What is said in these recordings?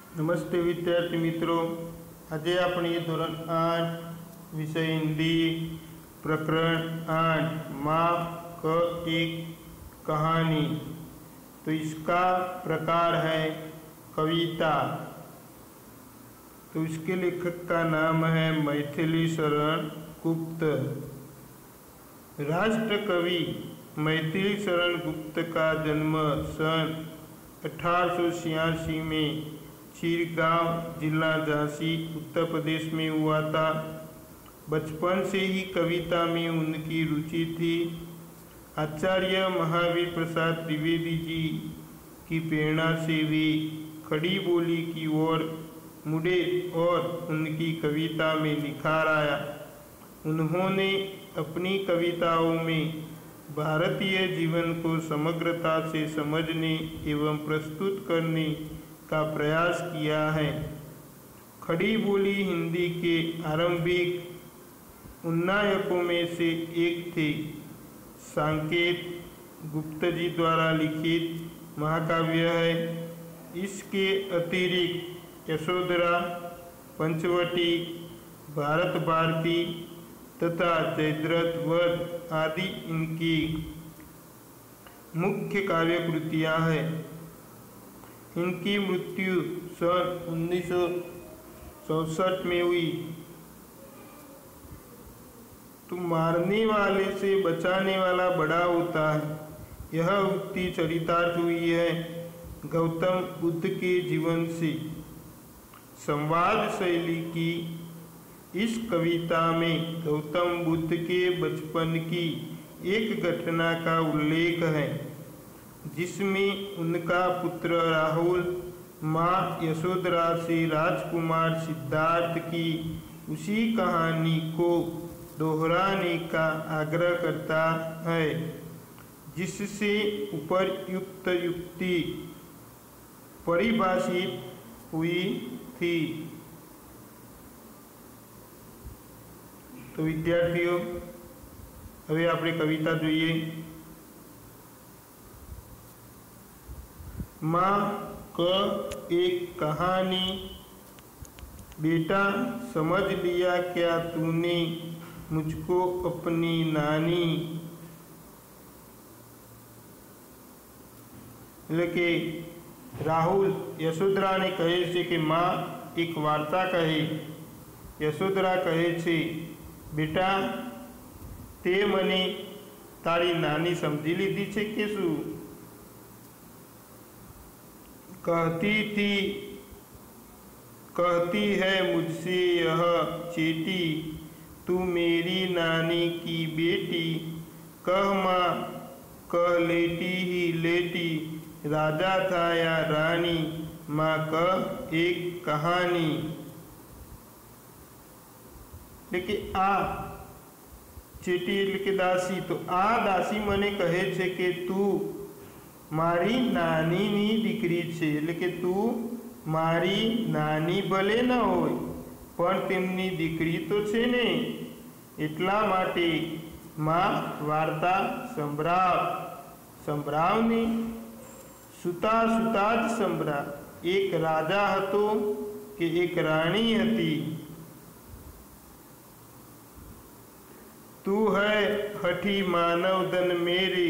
नमस्ते विद्यार्थी मित्रों, आज अपने धोरण 8 विषय हिंदी प्रकरण 8 माँ क एक कहानी। तो इसका प्रकार है कविता। तो इसके लेखक का नाम है मैथिली शरण गुप्त। राष्ट्र कवि मैथिली शरण गुप्त का जन्म सन 1886 में चिरगांव जिला झांसी उत्तर प्रदेश में हुआ था। बचपन से ही कविता में उनकी रुचि थी। आचार्य महावीर प्रसाद द्विवेदी जी की प्रेरणा से वे खड़ी बोली की ओर मुड़े और उनकी कविता में निखार आया। उन्होंने अपनी कविताओं में भारतीय जीवन को समग्रता से समझने एवं प्रस्तुत करने का प्रयास किया है। खड़ी बोली हिंदी के आरंभिक उन्नायकों में से एक थे। साकेत गुप्त जी द्वारा लिखित महाकाव्य है। इसके अतिरिक्त यशोधरा, पंचवटी, भारत भारती तथा जयद्रथ वध आदि इनकी मुख्य काव्य कृतियाँ हैं। इनकी मृत्यु सन 1964 में हुई। तो मारने वाले से बचाने वाला बड़ा होता है, यह उक्ति चरितार्थ हुई है गौतम बुद्ध के जीवन से। संवाद शैली की इस कविता में गौतम बुद्ध के बचपन की एक घटना का उल्लेख है, जिसमें उनका पुत्र राहुल माँ यशोधरा से राजकुमार सिद्धार्थ की उसी कहानी को दोहराने का आग्रह करता है जिससे उपर्युक्त युक्ति परिभाषित हुई थी। तो विद्यार्थियों, હવે આપણે कविता જોઈએ। माँ क एक कहानी। बेटा समझ लिया क्या तूने मुझको अपनी नानी। એટલે કે રાહુલ યશોધરાને કહે છે કે માં એક વાર્તા કહે। યશોધરા કહે છે, બેટા તે મને તારી નાની સમજી લીધી છે કે શું? कहती है मुझसे यह चेटी, तू मेरी नानी की बेटी। कह माँ कह लेटी ही लेटी, राजा था या रानी। माँ कह एक कहानी। लेकिन आ चेटी એટલે કે દાસી। તો આ દાસી મને કહે છે કે તું મારી નાનીની દીકરી છે, એટલે કે તું મારી નાની ભલે ન હોય પણ તેમની દીકરી તો છે ને, એટલા માટે માં વાર્તા સંભળાવને। સુતા સુતા જ સંભળા। એક રાજા હતો કે એક રાણી હતી। तू है हठी मानव धन मेरे,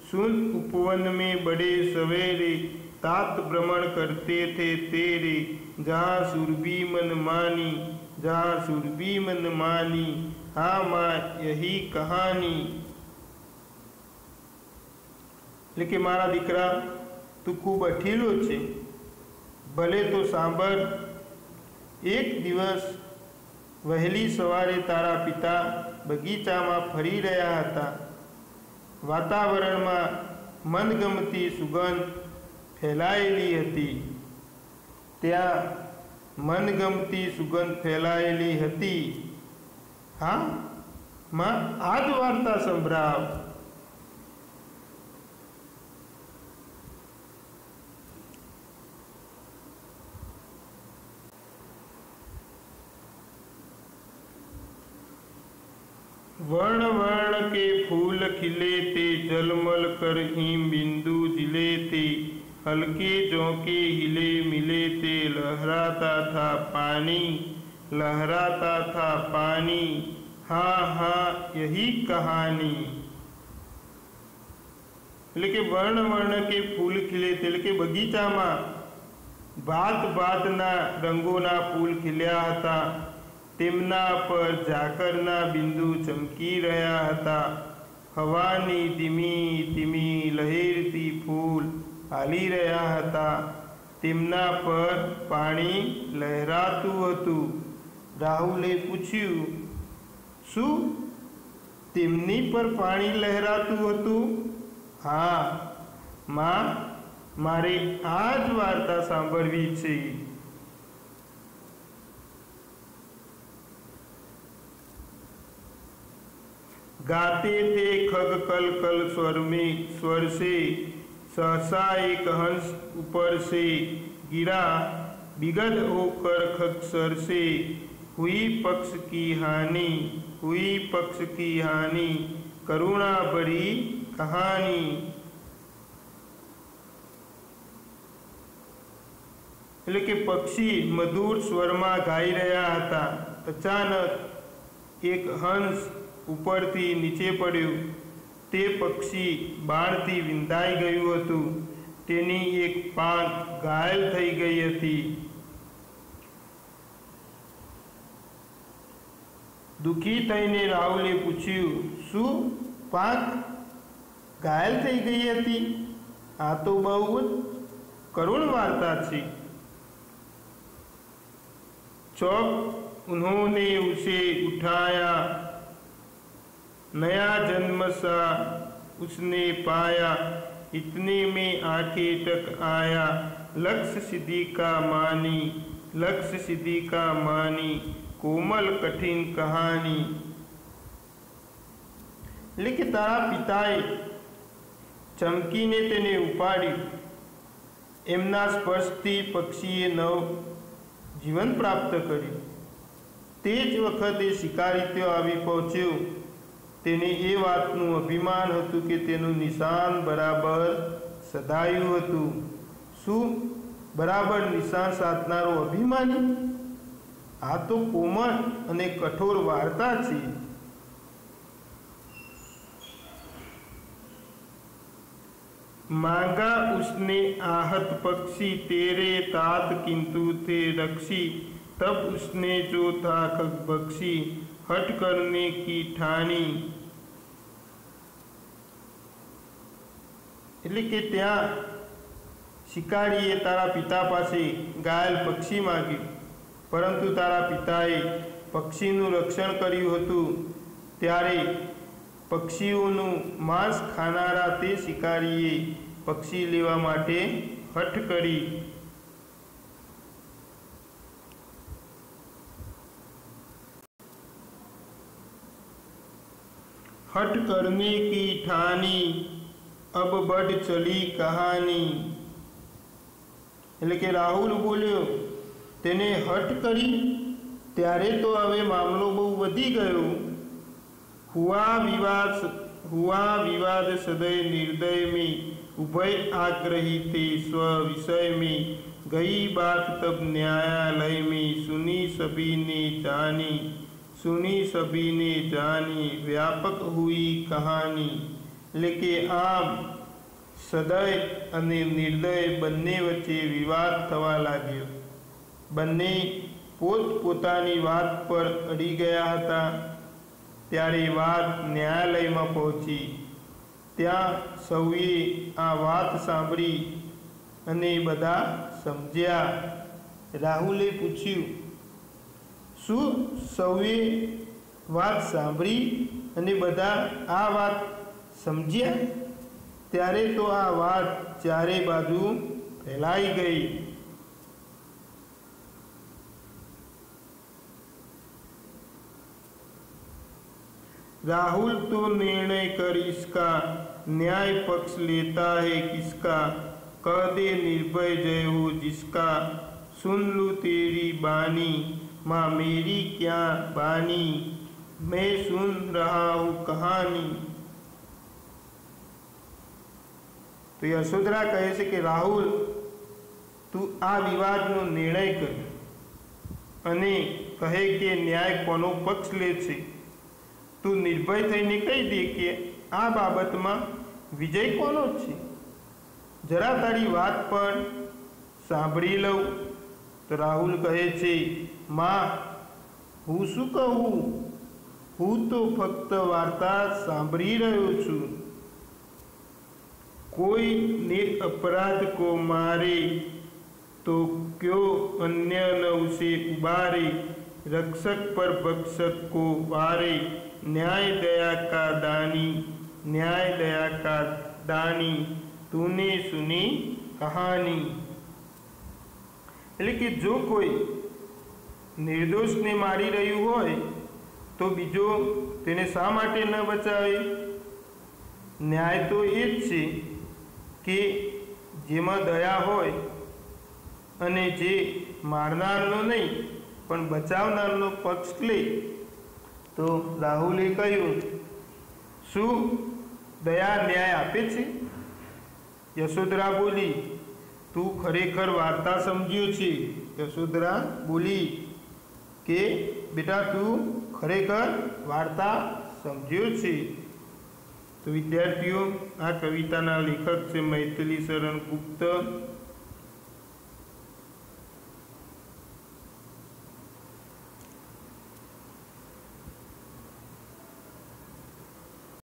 सुन उपवन में बड़े सवेरे। तात भ्रमण करते थे तेरे, जहाँ सुरभि मन मानी, जहाँ सुरभि मन मानी। हाँ माँ यही कहानी। लेकिन मारा दीकरा तू खूब अठीलो छे, भले तो सांभळ। एक दिवस वहेली सवारे तारा पिता बगीचाમાં ફરી રહ્યા હતા। વાતાવરણમાં મનગમતી સુગંધ ફેલાયેલી હતી। ત્યાં મનગમતી સુગંધ ફેલાયેલી હતી। હા માં આ જ વાર્તા સંભળાવ। वर्ण वर्ण के फूल खिले थे, जलमल कर हिम बिंदु जिले थे। हल्के झोंके हिले मिले ते लहराता था पानी, लहराता था पानी, हाँ हाँ यही कहानी। એટલે કે વર્ણ વર્ણ કે ફૂલ ખીલે એટલે કે બગીચામાં ભાત ભાતના રંગોના ફૂલ ખીલ્યા હતા, તેમના પર ઝાકરના બિંદુ ચમકી રહ્યા હતા। હવાની ધીમી ધીમી લહેરતી ફૂલ હાલી રહ્યા હતા, તેમના પર પાણી લહેરાતું હતું। રાહુલે પૂછ્યું, શું તેમની પર પાણી લહેરાતું હતું? હા માં, મારે આ જ વાર્તા સાંભળવી છે। गाते थे खग कल कल स्वर से, सहसा एक हंस ऊपर से गिरा, बिगड़ होकर खग सर से, हुई पक्ष की हानि, हुई पक्ष की हानि, करुणा भरी कहानी। એટલે કે પક્ષી મધુર સ્વરમાં ગાઈ રહ્યા હતા। અચાનક એક હંસ ઉપરથી નીચે પડ્યું। તે પક્ષી બાણથી વિંધાઈ ગયું હતું। તેની એક પાંખ ઘાયલ થઈ ગઈ હતી। દુઃખી થઈને રાહુલે પૂછ્યું, શું પાંખ ઘાયલ થઈ ગઈ હતી? આ તો બહુ કરુણ વાર્તા છે। चौक उन्होंने उसे उठाया, नया जन्म सा उसने पाया, इतने में आंखें तक आया, लक्ष्य सिद्धि का मानी, लक्ष्य सिद्धि का मानी, कोमल कठिन कहानी। लेकिन तारा पिताए चमकीने तेने उपाड़ी, एमना स्पर्शथी पक्षीए नव जीवन प्राप्त कर्યું। તે જ વખતે શિકારી ત્યાં આવી પહોંચ્યો। તેને એ વાતનું અભિમાન હતું કે તેનું નિશાન બરાબર સદાયું હતું। શું બરાબર નિશાન સાધનારો અભિમાની? આ તો કોમળ અને કઠોર વાર્તા છે। मांगा उसने आहत पक्षी तेरे तात किंतु थे रक्षी, तब उसने जो था खग बक्षी, हट करने की ठानी। એટલે કે ત્યાં શિકારીએ તારા પિતા પાસે ઘાયલ પક્ષી માંગ્યું, પરંતુ તારા પિતાએ પક્ષીનું રક્ષણ કર્યું હતું। ત્યારે પક્ષીઓનું માંસ ખાનારા તે શિકારીએ પક્ષી લેવા માટે હઠ કરી। हट करने की ठानी, अब बढ़ चली कहानी। એટલે કે રાહુલ બોલ્યો, તેને હઠ કરી ત્યારે તો હવે મામલો બહુ વધી ગયો। हुआ विवाद सदय निर्दय में, उभय आग्रही थे स्व विषय में, गई बात तब न्यायालय में, सुनी सभी ने जानी, सुनी सभी ने जानी, व्यापक हुई कहानी। लेकिन आम सदय અને નિર્દય બંને વચ્ચે વિવાદ થવા लाग्यो। બંને પોતપોતાની વાત પર અડી ગયા હતા। ત્યારે વાત ન્યાયાલયમાં પહોંચી। ત્યાં સૌએ આ વાત સાંભળી અને બધા સમજ્યા। રાહુલે પૂછ્યું, શું સૌએ વાત સાંભળી અને બધા આ વાત સમજ્યા? ત્યારે તો આ વાત ચારે બાજુ ફેલાઈ ગઈ। राहुल तो निर्णय कर इसका, न्याय पक्ष लेता है किसका, कह दे निर्भय जय हो जिसका, सुन लूँ तेरी बानी, माँ मेरी क्या बानी, मैं सुन रहा हूँ कहानी। तो यशोधरा कहे છે કે રાહુલ તું આ વિવાદનો નિર્ણય કર અને કહે કે ન્યાય કોનો પક્ષ લે છે. તું નિર્ભય થઈને કહી દે કે આ બાબતમાં વિજય કોનો છે. જરા તારી વાત પણ સાંભળી લઉં. તો રાહુલ કહે છે, માં, હું શું કહું? હું તો ફક્ત વાર્તા સાંભળી રહ્યો છું. કોઈ નિરપરાધ को मारे तो क्यों अन्य न उसे उबारे. रक्षक पर भक्षक को वारे. न्याय दया का दानी, न्याय दया का दानी, तूने सुनी कहानी. એટલે કે જો કોઈ નિર્દોષને મારી રહ્યું હોય તો બીજો તેને શા માટે ન બચાવે? ન્યાય તો એ જ છે કે જેમાં દયા હોય અને જે મારનારનો નહીં પણ બચાવનારનો પક્ષ લે. તો રાહુલે કહ્યું, શું દયા ન્યાય આપે છે? યશોધરા બોલી, તું ખરેખર વાર્તા સમજ્યો છે. યશોધરા બોલી કે બેટા, તું ખરેખર વાર્તા સમજ્યો છે. તો વિદ્યાર્થીઓ, આ કવિતાના લેખક છે મૈથિલી શરણ ગુપ્ત.